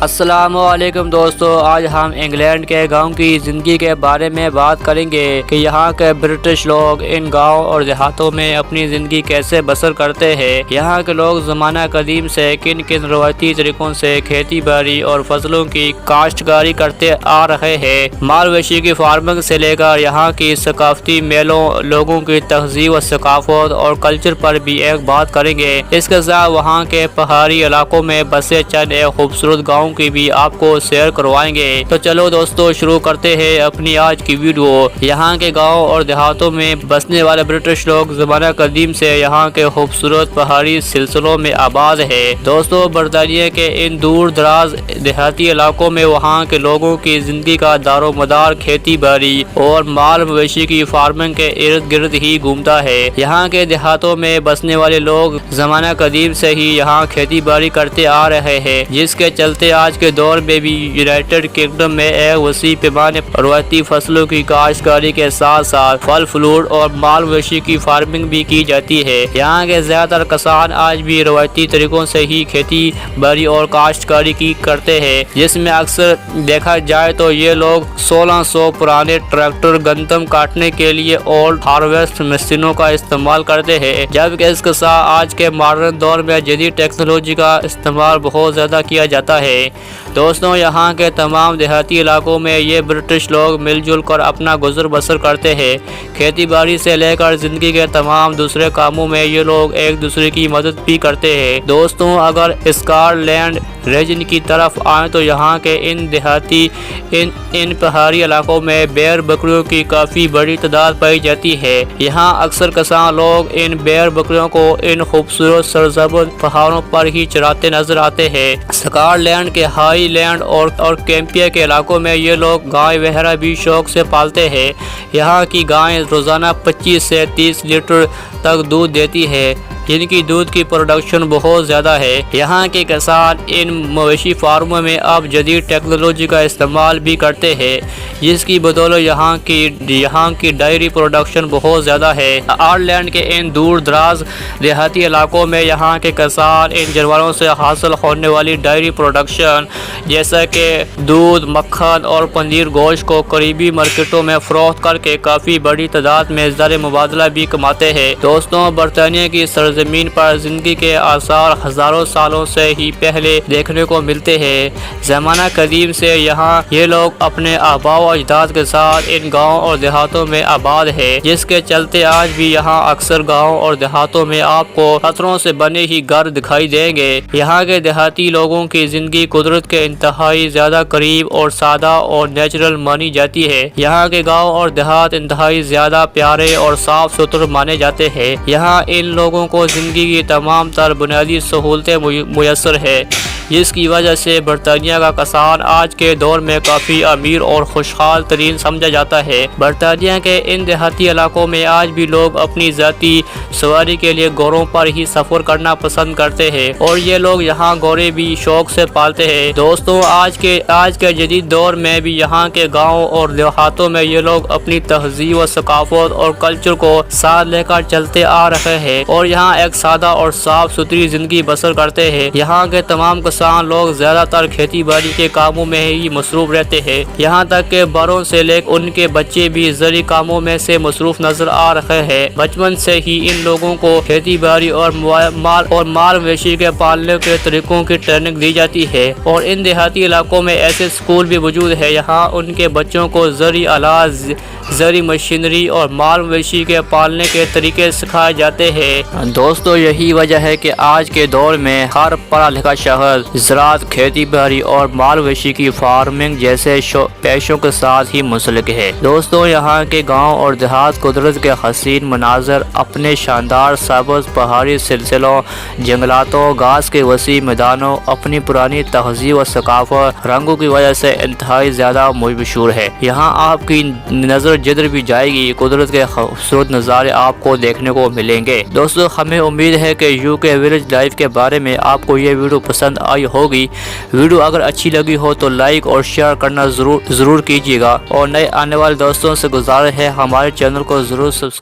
السلام علیکم دوستو، آج ہم انگلینڈ کے گاؤں کی زندگی کے بارے میں بات کریں گے کہ یہاں کے برٹش لوگ ان گاؤں اور دیہاتوں میں اپنی زندگی کیسے بسر کرتے ہیں۔ یہاں کے لوگ زمانہ قدیم سے کن کن روایتی طریقوں سے کھیتی باڑی اور فصلوں کی کاشتکاری کرتے آ رہے ہیں۔ مویشی کی فارمنگ سے لے کر یہاں کی ثقافتی میلوں، لوگوں کی تہذیب و ثقافت اور کلچر پر بھی ایک بات کریں گے۔ اس کے ساتھ وہاں کے پہاڑی علاقوں میں بسے چند ایک خوبصورت گاؤں کی بھی آپ کو سیر کروائیں گے۔ تو چلو دوستو، شروع کرتے ہیں اپنی آج کی ویڈیو۔ یہاں کے گاؤں اور دیہاتوں میں بسنے والے برٹش لوگ زمانہ قدیم سے یہاں کے خوبصورت پہاڑی سلسلوں میں آباد ہے۔ دوستو، برطانیہ کے ان دور دراز دیہاتی علاقوں میں وہاں کے لوگوں کی زندگی کا دار و مدار کھیتی باڑی اور مال مویشی کی فارمنگ کے ارد گرد ہی گھومتا ہے۔ یہاں کے دیہاتوں میں بسنے والے لوگ زمانہ قدیم سے ہی یہاں کھیتی باڑی کرتے آ رہے ہیں، جس کے چلتے آج کے دور میں بھی یونائٹڈ کنگڈم میں ایک وسیع پیمانے پر روایتی فصلوں کی کاشتکاری کے ساتھ ساتھ پھل فروٹ اور مال مویشی کی فارمنگ بھی کی جاتی ہے۔ یہاں کے زیادہ تر کسان آج بھی روایتی طریقوں سے ہی کھیتی باڑی اور کاشتکاری کی کرتے ہیں، جس میں اکثر دیکھا جائے تو یہ لوگ 1600 پرانے ٹریکٹر، گندم کاٹنے کے لیے اولڈ ہارویسٹ مشینوں کا استعمال کرتے ہیں، جبکہ اس کے ساتھ آج کے ماڈرن دور میں جدید ٹیکنالوجی کا استعمال بہت زیادہ کیا جاتا ہے۔ دوستوں، یہاں کے تمام دیہاتی علاقوں میں یہ برٹش لوگ مل جل کر اپنا گزر بسر کرتے ہیں۔ کھیتی باڑی سے لے کر زندگی کے تمام دوسرے کاموں میں یہ لوگ ایک دوسرے کی مدد بھی کرتے ہیں۔ دوستوں، اگر اسکاٹ لینڈ ریجن کی طرف آئیں تو یہاں کے ان پہاڑی علاقوں میں بیئر بکریوں کی کافی بڑی تعداد پائی جاتی ہے۔ یہاں اکثر کسان لوگ ان بیئر بکریوں کو ان خوبصورت سرسبز پہاڑوں پر ہی چراتے نظر آتے ہیں۔ اسکاٹ لینڈ کے ہائی لینڈ اور کیمپیا کے علاقوں میں یہ لوگ گائے وغیرہ بھی شوق سے پالتے ہیں۔ یہاں کی گائیں روزانہ 25 سے 30 لیٹر تک دودھ دیتی ہے، جن کی دودھ کی پروڈکشن بہت زیادہ ہے۔ یہاں کے کسان ان مویشی فارموں میں اب جدید ٹیکنالوجی کا استعمال بھی کرتے ہیں، جس کی بدولت یہاں کی ڈائری پروڈکشن بہت زیادہ ہے۔ آئرلینڈ لینڈ کے ان دور دراز دیہاتی علاقوں میں یہاں کے کسان ان جانوروں سے حاصل ہونے والی ڈائری پروڈکشن جیسا کہ دودھ، مکھن اور پنیر گوشت کو قریبی مارکیٹوں میں فروخت کر کے کافی بڑی تعداد میں زر مبادلہ بھی کماتے ہیں۔ دوستوں، برطانیہ کی سرزمین پر زندگی کے آثار ہزاروں سالوں سے ہی پہلے دیکھنے کو ملتے ہیں۔ زمانہ قدیم سے یہاں یہ لوگ اپنے آباء و اجداد کے ساتھ ان گاؤں اور دیہاتوں میں آباد ہے، جس کے چلتے آج بھی یہاں اکثر گاؤں اور دیہاتوں میں آپ کو پتھروں سے بنے ہی گھر دکھائی دیں گے۔ یہاں کے دیہاتی لوگوں کی زندگی قدرت کے انتہائی زیادہ قریب اور سادہ اور نیچرل مانی جاتی ہے۔ یہاں کے گاؤں اور دیہات انتہائی زیادہ پیارے اور صاف ستھرے مانے جاتے ہیں۔ یہاں ان لوگوں کو زندگی کی تمام تر بنیادی سہولتیں میسر ہے، جس کی وجہ سے برطانیہ کا کسان آج کے دور میں کافی امیر اور خوشحال ترین سمجھا جاتا ہے۔ برطانیہ کے ان دیہاتی علاقوں میں آج بھی لوگ اپنی ذاتی سواری کے لیے گھوڑوں پر ہی سفر کرنا پسند کرتے ہیں، اور یہ لوگ یہاں گھوڑے بھی شوق سے پالتے ہیں۔ دوستوں، آج کے جدید دور میں بھی یہاں کے گاؤں اور دیہاتوں میں یہ لوگ اپنی تہذیب و ثقافت اور کلچر کو ساتھ لے کر چلتے آ رہے ہیں، اور یہاں ایک سادہ اور صاف ستھری زندگی بسر کرتے ہیں۔ یہاں کے تمام کسان لوگ زیادہ تر کھیتی باڑی کے کاموں میں ہی مصروف رہتے ہیں، یہاں تک کہ بڑوں سے لے کر ان کے بچے بھی زرعی کاموں میں سے مصروف نظر آ رہے ہیں۔ بچپن سے ہی ان لوگوں کو کھیتی باڑی اور مال مویشی کے پالنے کے طریقوں کی ٹریننگ دی جاتی ہے، اور ان دیہاتی علاقوں میں ایسے اسکول بھی موجود ہیں۔ یہاں ان کے بچوں کو زرعی آلات، زرعی مشینری اور مال مویشی کے پالنے کے طریقے سکھائے جاتے ہیں۔ دوستو، یہی وجہ ہے کہ آج کے دور میں ہر پڑھا لکھا شخص زراعت، کھیتی باڑی اور مال مویشی کی فارمنگ جیسے پیشوں کے ساتھ ہی منسلک ہے۔ دوستو، یہاں کے گاؤں اور دیہات قدرت کے حسین مناظر، اپنے شاندار سبز پہاڑی سلسلوں، جنگلاتوں، گھاس کے وسیع میدانوں، اپنی پرانی تہذیب و ثقافت، رنگوں کی وجہ سے انتہائی زیادہ مشہور ہے۔ یہاں آپ کی نظر جدھر بھی جائے گی، قدرت کے خوبصورت نظارے آپ کو دیکھنے کو ملیں گے۔ دوستو، ہمیں امید ہے کہ UK ولیج لائف کے بارے میں آپ کو یہ ویڈیو پسند آئی ہوگی۔ ویڈیو اگر اچھی لگی ہو تو لائک اور شیئر کرنا ضرور کیجیے گا، اور نئے آنے والے دوستوں سے گزارش ہے ہمارے چینل کو ضرور سبسکرائب